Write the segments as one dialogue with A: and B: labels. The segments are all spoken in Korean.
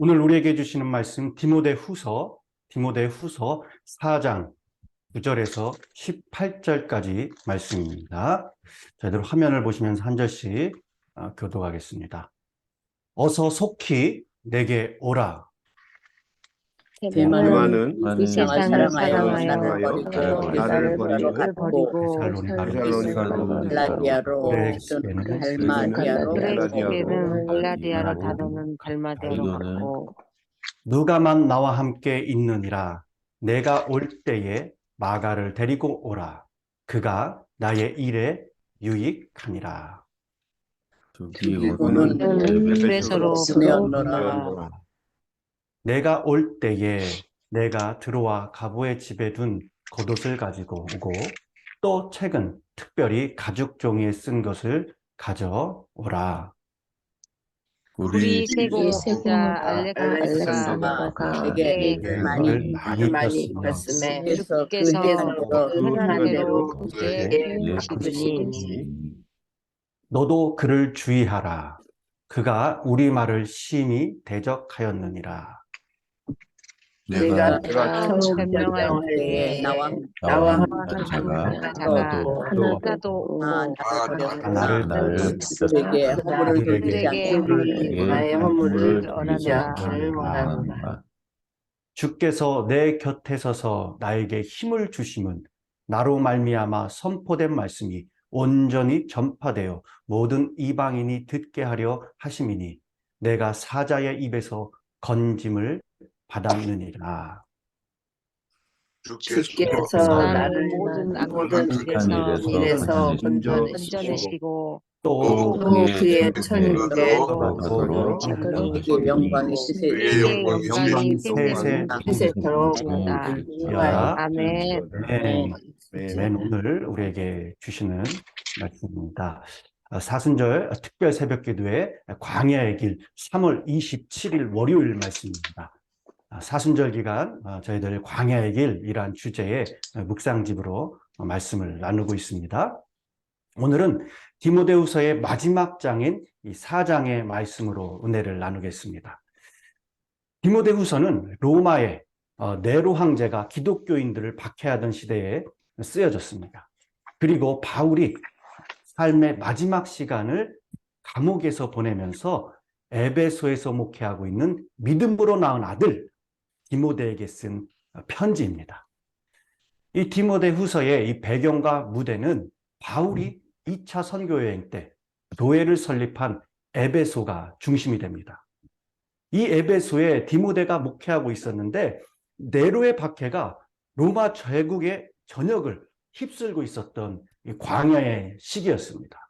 A: 오늘 우리에게 주시는 말씀 디모데후서 4장 9절에서 18절까지 말씀입니다. 저희들 화면을 보시면서 한 절씩 교독하겠습니다. 어서 속히 내게 오라.
B: 대만은
C: 이 세상을 사랑하여
B: 나를 버리고
C: 데살로니가로
B: 갈라디아로
A: 갈라디아로
C: 그레스게는 갈라디아로
A: 다루는
C: 다루는 갈마디아로 갔고
A: 누가만 나와 함께 있느니라. 내가 올 때에 마가를 데리고 오라. 그가 나의 일에 유익하니라.
B: 두기고는
C: 에베소로 보내었노라.
A: 내가 올 때에 내가 들어와 가부의 집에 둔 겉옷을 가지고 오고 또 책은 특별히 가죽 종이에 쓴 것을 가져오라.
C: 우리 세공자 알렉산더가
B: 내게
A: 말을 많이 폈으며
C: 주께서 그 흔한 대로 그에게 하시더니
A: 너도 그를 주의하라. 그가 우리 말을 심히 대적하였느니라.
B: 내가
C: 처음 변명할 때에
B: 나와
C: 하는 자가 하나도
A: 나를
B: 그에게 허물을
C: 그들에게
B: 나의
C: 허물을
B: 비지
C: 원하노라.
A: 주께서 내 곁에 서서 나에게 힘을 주심은 나로 말미암아 선포된 말씀이 온전히 전파되어 모든 이방인이 듣게 하려 하심이니 내가 사자의 입에서 건짐을 받았느니라.
B: 주께서
C: 나를 모든 악한 일에서 건져내시고
A: 또
B: 그의 천국으로
C: 그의
B: 영광이
C: 그의 영광이
A: 세세토록
C: 세세토록 아멘.
A: 아멘. 오늘 우리에게 주시는 말씀입니다. 사순절 특별 새벽 기도회 광야의 길 3월 27일 월요일 말씀입니다. 사순절 기간 저희들 광야의 길이란 주제의 묵상집으로 말씀을 나누고 있습니다. 오늘은 디모데후서의 마지막 장인 이 4장의 말씀으로 은혜를 나누겠습니다. 디모데후서는 로마의 네로 황제가 기독교인들을 박해하던 시대에 쓰여졌습니다. 그리고 바울이 삶의 마지막 시간을 감옥에서 보내면서 에베소에서 목회하고 있는 믿음으로 낳은 아들 디모데에게 쓴 편지입니다. 이 디모데후서의 이 배경과 무대는 바울이 2차 선교여행 때 교회를 설립한 에베소가 중심이 됩니다. 이 에베소에 디모데가 목회하고 있었는데 네로의 박해가 로마 제국의 전역을 휩쓸고 있었던 이 광야의 시기였습니다.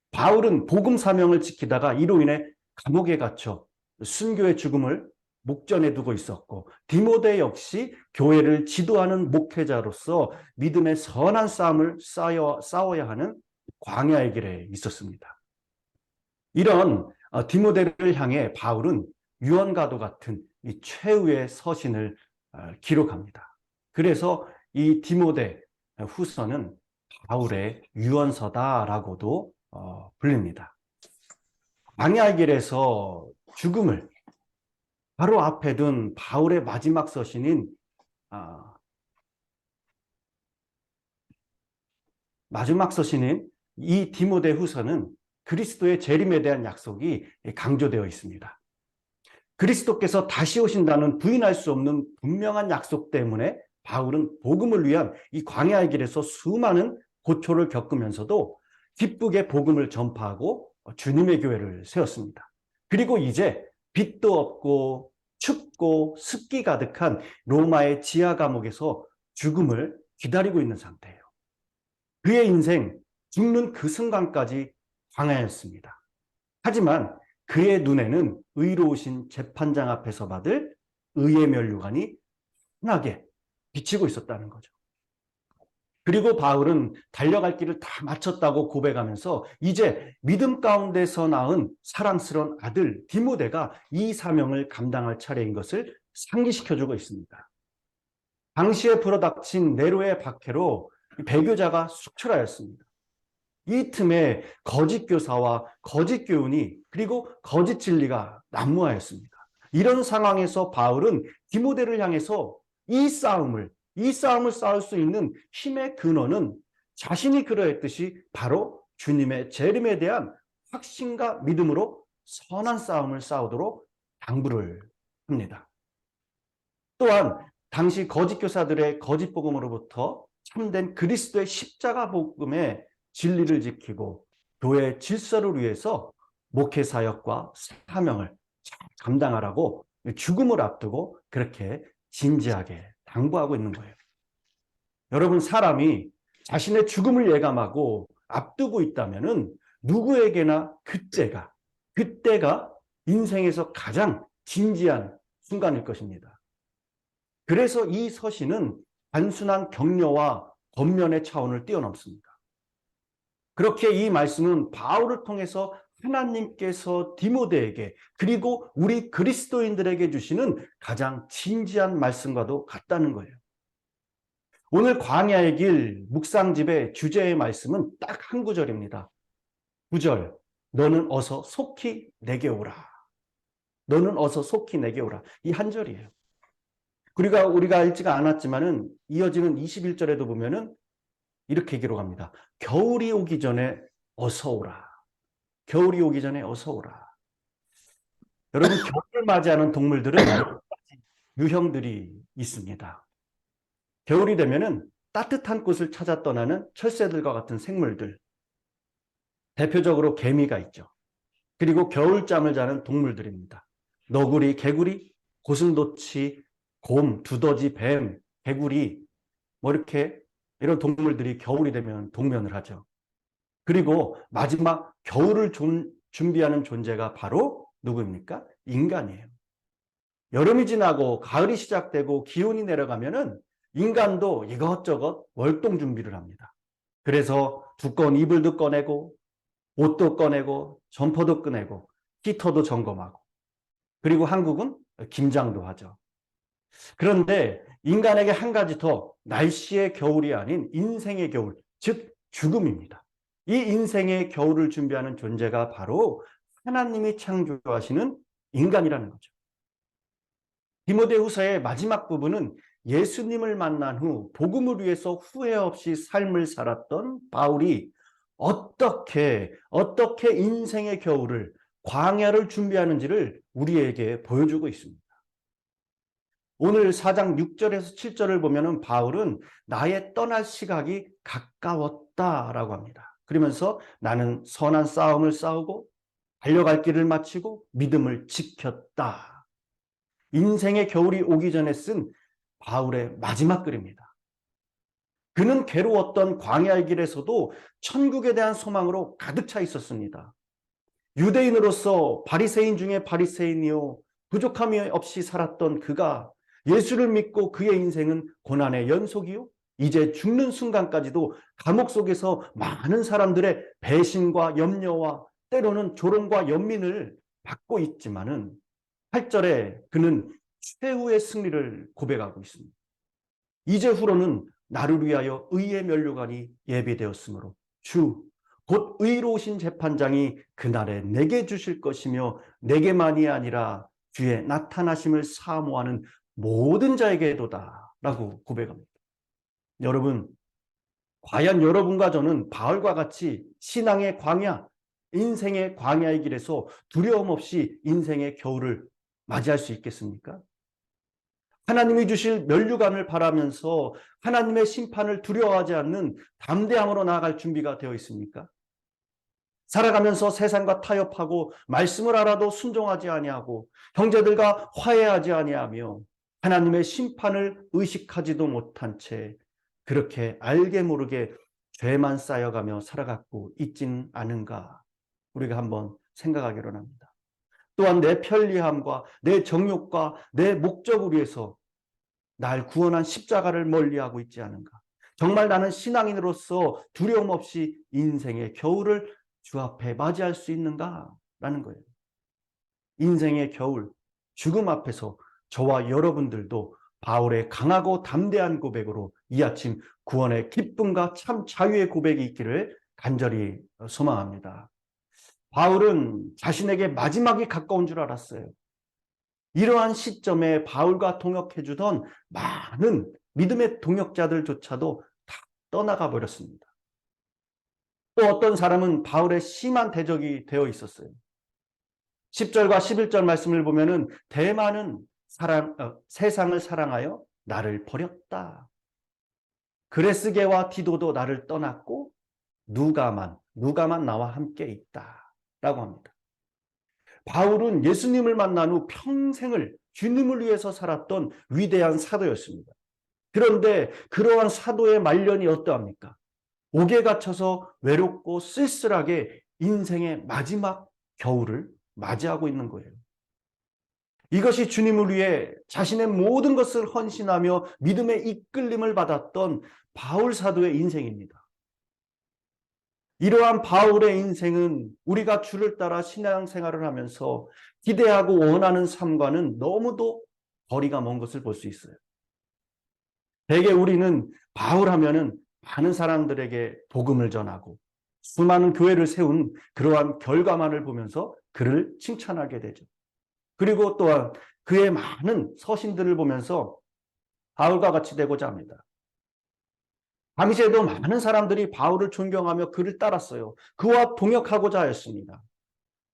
A: 바울은 복음 사명을 지키다가 이로 인해 감옥에 갇혀 순교의 죽음을 목전에 두고 있었고 디모데 역시 교회를 지도하는 목회자로서 믿음의 선한 싸움을 싸워야 하는 광야의 길에 있었습니다. 이런 디모데를 향해 바울은 유언과도 같은 이 최후의 서신을 기록합니다. 그래서 이 디모데 후서는 바울의 유언서다라고도 불립니다. 광야의 길에서 죽음을 바로 앞에 둔 바울의 마지막 서신인 이 디모데 후서는 그리스도의 재림에 대한 약속이 강조되어 있습니다. 그리스도께서 다시 오신다는 부인할 수 없는 분명한 약속 때문에 바울은 복음을 위한 이 광야의 길에서 수많은 고초를 겪으면서도 기쁘게 복음을 전파하고 주님의 교회를 세웠습니다. 그리고 이제 빛도 없고 춥고 습기 가득한 로마의 지하 감옥에서 죽음을 기다리고 있는 상태예요. 그의 인생 죽는 그 순간까지 광야였습니다. 하지만 그의 눈에는 의로우신 재판장 앞에서 받을 의의 면류관이 환하게 비치고 있었다는 거죠. 그리고 바울은 달려갈 길을 다 마쳤다고 고백하면서 이제 믿음 가운데서 낳은 사랑스러운 아들 디모데가 이 사명을 감당할 차례인 것을 상기시켜주고 있습니다. 당시에 불어닥친 네로의 박해로 배교자가 속출하였습니다. 이 틈에 거짓 교사와 거짓 교훈이 그리고 거짓 진리가 난무하였습니다. 이런 상황에서 바울은 디모데를 향해서 이 싸움을 싸울 수 있는 힘의 근원은 자신이 그러했듯이 바로 주님의 재림에 대한 확신과 믿음으로 선한 싸움을 싸우도록 당부를 합니다. 또한 당시 거짓 교사들의 거짓 복음으로부터 참된 그리스도의 십자가 복음의 진리를 지키고 교회의 질서를 위해서 목회 사역과 사명을 잘 감당하라고 죽음을 앞두고 그렇게 진지하게 당부하고 있는 거예요. 여러분, 사람이 자신의 죽음을 예감하고 앞두고 있다면은 누구에게나 그때가 인생에서 가장 진지한 순간일 것입니다. 그래서 이 서신은 단순한 격려와 권면의 차원을 뛰어넘습니다. 그렇게 이 말씀은 바울을 통해서 하나님께서 디모데에게 그리고 우리 그리스도인들에게 주시는 가장 진지한 말씀과도 같다는 거예요. 오늘 광야의 길 묵상집의 주제의 말씀은 딱 한 구절입니다. 9절, 너는 어서 속히 내게 오라. 너는 어서 속히 내게 오라. 이 한 절이에요. 우리가 읽지가 않았지만은 이어지는 21절에도 보면은 이렇게 기록합니다. 겨울이 오기 전에 어서 오라. 겨울이 오기 전에 어서 오라. 여러분, 겨울을 맞이하는 동물들은 여러 가지 유형들이 있습니다. 겨울이 되면은 따뜻한 곳을 찾아 떠나는 철새들과 같은 생물들. 대표적으로 개미가 있죠. 그리고 겨울잠을 자는 동물들입니다. 너구리, 개구리, 고슴도치, 곰, 두더지, 뱀, 개구리, 이런 동물들이 겨울이 되면 동면을 하죠. 그리고 마지막 겨울을 준비하는 존재가 바로 누구입니까? 인간이에요. 여름이 지나고 가을이 시작되고 기온이 내려가면은 인간도 이것저것 월동 준비를 합니다. 그래서 두꺼운 이불도 꺼내고 옷도 꺼내고 점퍼도 꺼내고 히터도 점검하고, 그리고 한국은 김장도 하죠. 그런데 인간에게 한 가지 더, 날씨의 겨울이 아닌 인생의 겨울, 즉 죽음입니다. 이 인생의 겨울을 준비하는 존재가 바로 하나님이 창조하시는 인간이라는 거죠. 디모데후서의 마지막 부분은 예수님을 만난 후 복음을 위해서 후회 없이 삶을 살았던 바울이 어떻게 인생의 겨울을, 광야를 준비하는지를 우리에게 보여주고 있습니다. 오늘 4장 6절에서 7절을 보면은 바울은 나의 떠날 시각이 가까웠다라고 합니다. 그러면서 나는 선한 싸움을 싸우고 달려갈 길을 마치고 믿음을 지켰다. 인생의 겨울이 오기 전에 쓴 바울의 마지막 글입니다. 그는 괴로웠던 광야의 길에서도 천국에 대한 소망으로 가득 차 있었습니다. 유대인으로서 바리새인 중에 바리새인이요 부족함이 없이 살았던 그가 예수를 믿고 그의 인생은 고난의 연속이요 이제 죽는 순간까지도 감옥 속에서 많은 사람들의 배신과 염려와 때로는 조롱과 연민을 받고 있지만은 8절에 그는 최후의 승리를 고백하고 있습니다. 이제 후로는 나를 위하여 의의 면류관이 예비되었으므로 주 곧 의로우신 재판장이 그날에 내게 주실 것이며 내게만이 아니라 주의 나타나심을 사모하는 모든 자에게도다 라고 고백합니다. 여러분, 과연 여러분과 저는 바울과 같이 신앙의 광야, 인생의 광야의 길에서 두려움 없이 인생의 겨울을 맞이할 수 있겠습니까? 하나님이 주실 면류관을 바라면서 하나님의 심판을 두려워하지 않는 담대함으로 나아갈 준비가 되어 있습니까? 살아가면서 세상과 타협하고 말씀을 알아도 순종하지 아니하고 형제들과 화해하지 아니하며 하나님의 심판을 의식하지도 못한 채 그렇게 알게 모르게 죄만 쌓여가며 살아가고 있지는 않은가, 우리가 한번 생각하기로 합니다. 또한 내 편리함과 내 정욕과 내 목적을 위해서 날 구원한 십자가를 멀리하고 있지 않은가. 정말 나는 신앙인으로서 두려움 없이 인생의 겨울을 주 앞에 맞이할 수 있는가라는 거예요. 인생의 겨울, 죽음 앞에서 저와 여러분들도 바울의 강하고 담대한 고백으로 이 아침 구원의 기쁨과 참 자유의 고백이 있기를 간절히 소망합니다. 바울은 자신에게 마지막이 가까운 줄 알았어요. 이러한 시점에 바울과 동역해주던 많은 믿음의 동역자들조차도 다 떠나가 버렸습니다. 또 어떤 사람은 바울의 심한 대적이 되어 있었어요. 10절과 11절 말씀을 보면은 대만은 세상을 사랑하여 나를 버렸다. 그레스게와 디도도 나를 떠났고 누가만 나와 함께 있다. 라고 합니다. 바울은 예수님을 만난 후 평생을 주님을 위해서 살았던 위대한 사도였습니다. 그런데 그러한 사도의 말년이 어떠합니까? 옥에 갇혀서 외롭고 쓸쓸하게 인생의 마지막 겨울을 맞이하고 있는 거예요. 이것이 주님을 위해 자신의 모든 것을 헌신하며 믿음의 이끌림을 받았던 바울 사도의 인생입니다. 이러한 바울의 인생은 우리가 주를 따라 신앙생활을 하면서 기대하고 원하는 삶과는 너무도 거리가 먼 것을 볼 수 있어요. 대개 우리는 바울 하면은 많은 사람들에게 복음을 전하고 수많은 교회를 세운 그러한 결과만을 보면서 그를 칭찬하게 되죠. 그리고 또한 그의 많은 서신들을 보면서 바울과 같이 되고자 합니다. 당시에도 많은 사람들이 바울을 존경하며 그를 따랐어요. 그와 동역하고자 하였습니다.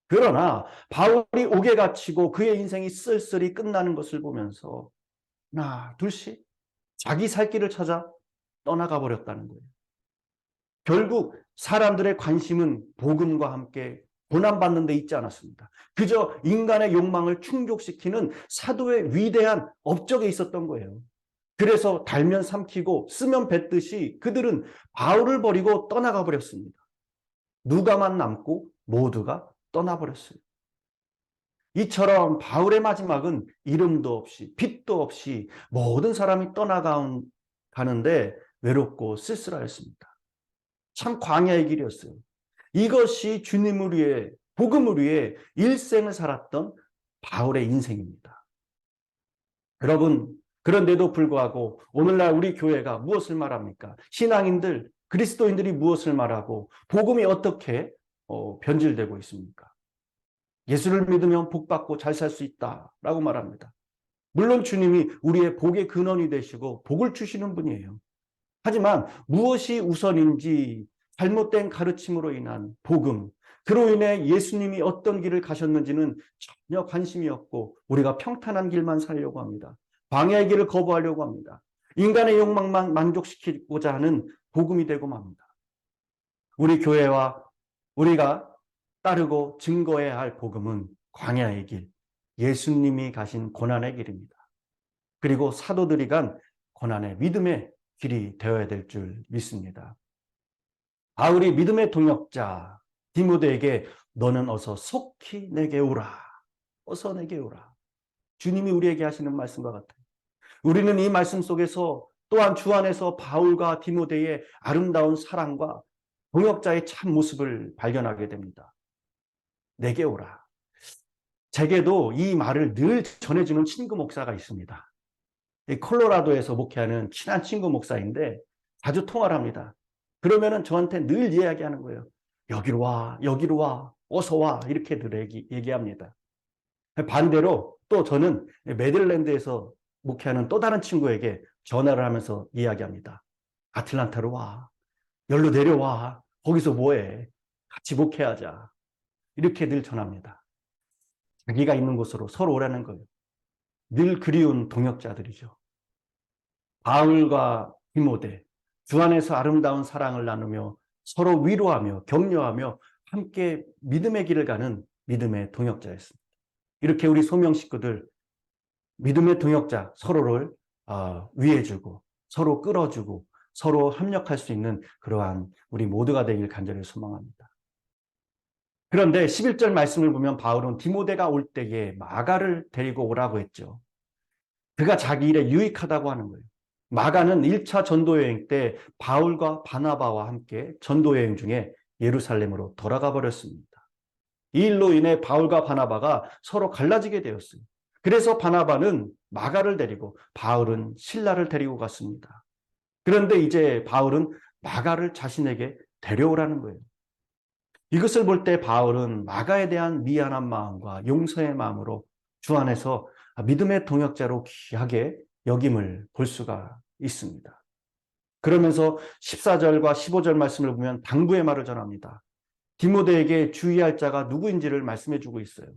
A: 그러나 바울이 옥에 갇히고 그의 인생이 쓸쓸히 끝나는 것을 보면서 하나 둘씩 자기 살 길을 찾아 떠나가 버렸다는 거예요. 결국 사람들의 관심은 복음과 함께 고난받는 데 있지 않았습니다. 그저 인간의 욕망을 충족시키는 사도의 위대한 업적에 있었던 거예요. 그래서 달면 삼키고 쓰면 뱉듯이 그들은 바울을 버리고 떠나가 버렸습니다. 누가만 남고 모두가 떠나버렸어요. 이처럼 바울의 마지막은 이름도 없이 빛도 없이 모든 사람이 떠나가는데 외롭고 쓸쓸하였습니다. 참 광야의 길이었어요. 이것이 주님을 위해 복음을 위해 일생을 살았던 바울의 인생입니다. 여러분, 그런데도 불구하고 오늘날 우리 교회가 무엇을 말합니까? 신앙인들, 그리스도인들이 무엇을 말하고 복음이 어떻게 변질되고 있습니까? 예수를 믿으면 복받고 잘 살 수 있다라고 말합니다. 물론 주님이 우리의 복의 근원이 되시고 복을 주시는 분이에요. 하지만 무엇이 우선인지 잘못된 가르침으로 인한 복음, 그로 인해 예수님이 어떤 길을 가셨는지는 전혀 관심이 없고 우리가 평탄한 길만 살려고 합니다. 광야의 길을 거부하려고 합니다. 인간의 욕망만 만족시키고자 하는 복음이 되고 맙니다. 우리 교회와 우리가 따르고 증거해야 할 복음은 광야의 길, 예수님이 가신 고난의 길입니다. 그리고 사도들이 간 고난의 믿음의 길이 되어야 될 줄 믿습니다. 바울이 믿음의 동역자 디모데에게 너는 어서 속히 내게 오라. 어서 내게 오라. 주님이 우리에게 하시는 말씀과 같아요. 우리는 이 말씀 속에서 또한 주 안에서 바울과 디모데의 아름다운 사랑과 동역자의 참 모습을 발견하게 됩니다. 내게 오라. 제게도 이 말을 늘 전해주는 친구 목사가 있습니다. 콜로라도에서 목회하는 친한 친구 목사인데 자주 통화를 합니다. 그러면은 저한테 늘 이야기하는 거예요. 여기로 와, 여기로 와, 어서 와 이렇게 늘 얘기합니다. 반대로 또 저는 메릴랜드에서 목회하는 또 다른 친구에게 전화를 하면서 이야기합니다. 아틀란타로 와, 여기로 내려와, 거기서 뭐해, 같이 목회하자 이렇게 늘 전합니다. 자기가 있는 곳으로 서로 오라는 거예요. 늘 그리운 동역자들이죠. 바울과 디모데, 주 안에서 아름다운 사랑을 나누며 서로 위로하며 격려하며 함께 믿음의 길을 가는 믿음의 동역자였습니다. 이렇게 우리 소명 식구들 믿음의 동역자 서로를 위해주고 서로 끌어주고 서로 협력할 수 있는 그러한 우리 모두가 되길 간절히 소망합니다. 그런데 11절 말씀을 보면 바울은 디모데가 올 때에 마가를 데리고 오라고 했죠. 그가 자기 일에 유익하다고 하는 거예요. 마가는 1차 전도여행 때 바울과 바나바와 함께 전도여행 중에 예루살렘으로 돌아가 버렸습니다. 이 일로 인해 바울과 바나바가 서로 갈라지게 되었어요. 그래서 바나바는 마가를 데리고 바울은 실라를 데리고 갔습니다. 그런데 이제 바울은 마가를 자신에게 데려오라는 거예요. 이것을 볼 때 바울은 마가에 대한 미안한 마음과 용서의 마음으로 주 안에서 믿음의 동역자로 귀하게 여김을 볼 수가 있습니다. 그러면서 14절과 15절 말씀을 보면 당부의 말을 전합니다. 디모데에게 주의할 자가 누구인지를 말씀해 주고 있어요.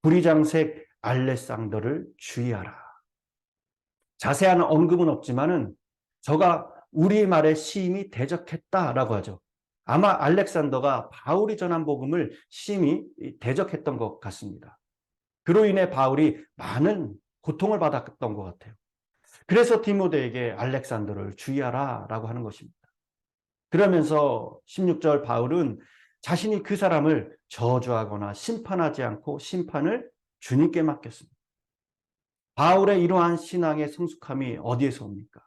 A: 부리장색 알렉산더를 주의하라. 자세한 언급은 없지만은 저가 우리 말에 심히 대적했다라고 하죠. 아마 알렉산더가 바울이 전한 복음을 심히 대적했던 것 같습니다. 그로 인해 바울이 많은 고통을 받았던 것 같아요. 그래서 디모데에게 알렉산더를 주의하라라고 하는 것입니다. 그러면서 16절 바울은 자신이 그 사람을 저주하거나 심판하지 않고 심판을 주님께 맡겼습니다. 바울의 이러한 신앙의 성숙함이 어디에서 옵니까?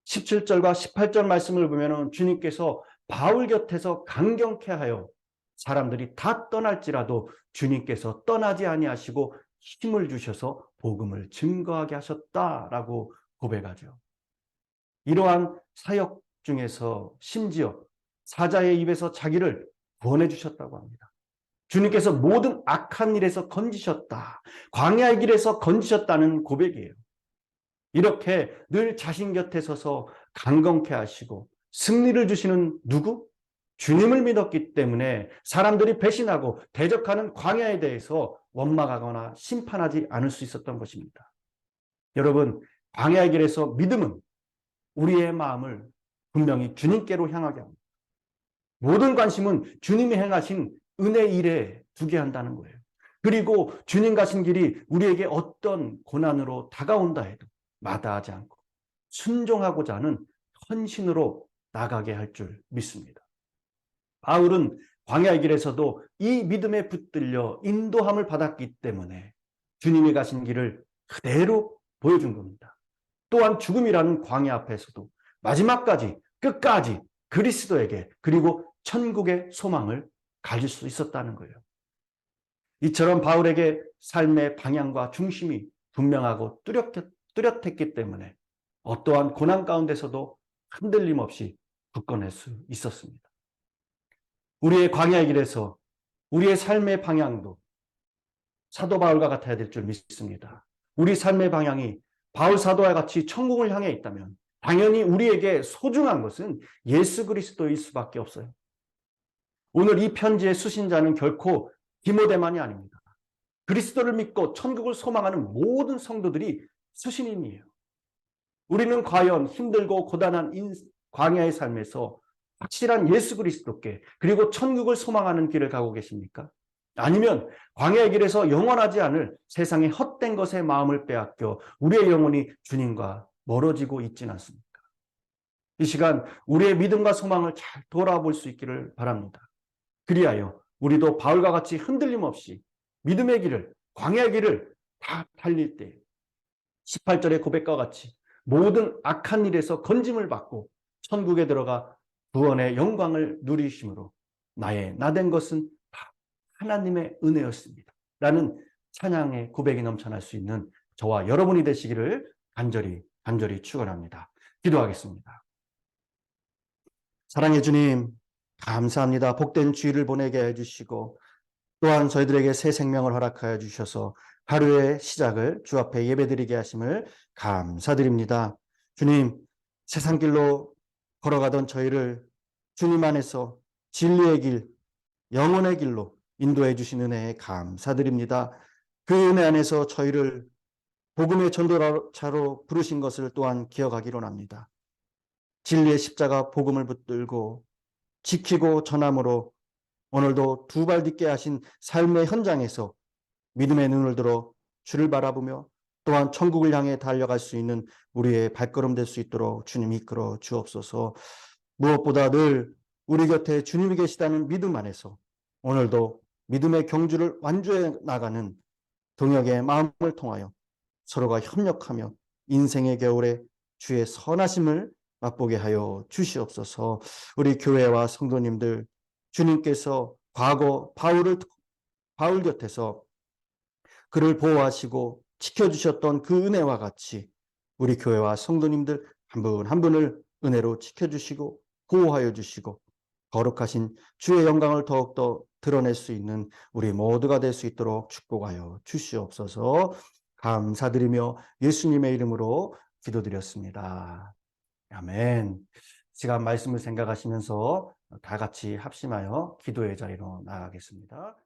A: 17절과 18절 말씀을 보면 주님께서 바울 곁에서 강경케 하여 사람들이 다 떠날지라도 주님께서 떠나지 아니하시고 힘을 주셔서 복음을 증거하게 하셨다라고 고백하죠. 이러한 사역 중에서 심지어 사자의 입에서 자기를 구원해 주셨다고 합니다. 주님께서 모든 악한 일에서 건지셨다. 광야의 길에서 건지셨다는 고백이에요. 이렇게 늘 자신 곁에 서서 강건케 하시고 승리를 주시는 누구? 주님을 믿었기 때문에 사람들이 배신하고 대적하는 광야에 대해서 원망하거나 심판하지 않을 수 있었던 것입니다. 여러분, 광야의 길에서 믿음은 우리의 마음을 분명히 주님께로 향하게 합니다. 모든 관심은 주님이 행하신 은혜 일에 두게 한다는 거예요. 그리고 주님 가신 길이 우리에게 어떤 고난으로 다가온다 해도 마다하지 않고 순종하고자 하는 헌신으로 나가게 할 줄 믿습니다. 바울은 광야의 길에서도 이 믿음에 붙들려 인도함을 받았기 때문에 주님이 가신 길을 그대로 보여준 겁니다. 또한 죽음이라는 광야 앞에서도 마지막까지 끝까지 그리스도에게 그리고 천국의 소망을 가질 수 있었다는 거예요. 이처럼 바울에게 삶의 방향과 중심이 분명하고 뚜렷했기 때문에 어떠한 고난 가운데서도 흔들림 없이 굳건할 수 있었습니다. 우리의 광야의 길에서 우리의 삶의 방향도 사도 바울과 같아야 될 줄 믿습니다. 우리 삶의 방향이 바울 사도와 같이 천국을 향해 있다면 당연히 우리에게 소중한 것은 예수 그리스도일 수밖에 없어요. 오늘 이 편지의 수신자는 결코 디모데만이 아닙니다. 그리스도를 믿고 천국을 소망하는 모든 성도들이 수신인이에요. 우리는 과연 힘들고 고단한 광야의 삶에서 확실한 예수 그리스도께 그리고 천국을 소망하는 길을 가고 계십니까? 아니면 광야의 길에서 영원하지 않을 세상의 헛된 것에 마음을 빼앗겨 우리의 영혼이 주님과 멀어지고 있지는 않습니까? 이 시간 우리의 믿음과 소망을 잘 돌아볼 수 있기를 바랍니다. 그리하여 우리도 바울과 같이 흔들림 없이 믿음의 길을, 광야의 길을 다 달릴 때 18절의 고백과 같이 모든 악한 일에서 건짐을 받고 천국에 들어가 구원의 영광을 누리심으로 나의 나된 것은 다 하나님의 은혜였습니다. 라는 찬양의 고백이 넘쳐날 수 있는 저와 여러분이 되시기를 간절히 축원합니다. 기도하겠습니다. 사랑의 주님, 감사합니다. 복된 주일을 보내게 해주시고 또한 저희들에게 새 생명을 허락하여 주셔서 하루의 시작을 주 앞에 예배드리게 하심을 감사드립니다. 주님, 세상 길로 걸어가던 저희를 주님 안에서 진리의 길, 영혼의 길로 인도해 주신 은혜에 감사드립니다. 그 은혜 안에서 저희를 복음의 전도자로 부르신 것을 또한 기억하기로 합니다. 진리의 십자가 복음을 붙들고 지키고 전함으로 오늘도 두 발 딛게 하신 삶의 현장에서 믿음의 눈을 들어 주를 바라보며 또한 천국을 향해 달려갈 수 있는 우리의 발걸음 될 수 있도록 주님 이끌어 주옵소서. 무엇보다 늘 우리 곁에 주님이 계시다는 믿음 안에서 오늘도 믿음의 경주를 완주해 나가는 동역의 마음을 통하여 서로가 협력하며 인생의 겨울에 주의 선하심을 맛보게 하여 주시옵소서. 우리 교회와 성도님들 주님께서 과거 바울 곁에서 그를 보호하시고 지켜주셨던 그 은혜와 같이 우리 교회와 성도님들 한 분 한 분을 은혜로 지켜주시고 보호하여 주시고 거룩하신 주의 영광을 더욱더 드러낼 수 있는 우리 모두가 될 수 있도록 축복하여 주시옵소서. 감사드리며 예수님의 이름으로 기도드렸습니다. 아멘. 시간 말씀을 생각하시면서 다 같이 합심하여 기도의 자리로 나아가겠습니다.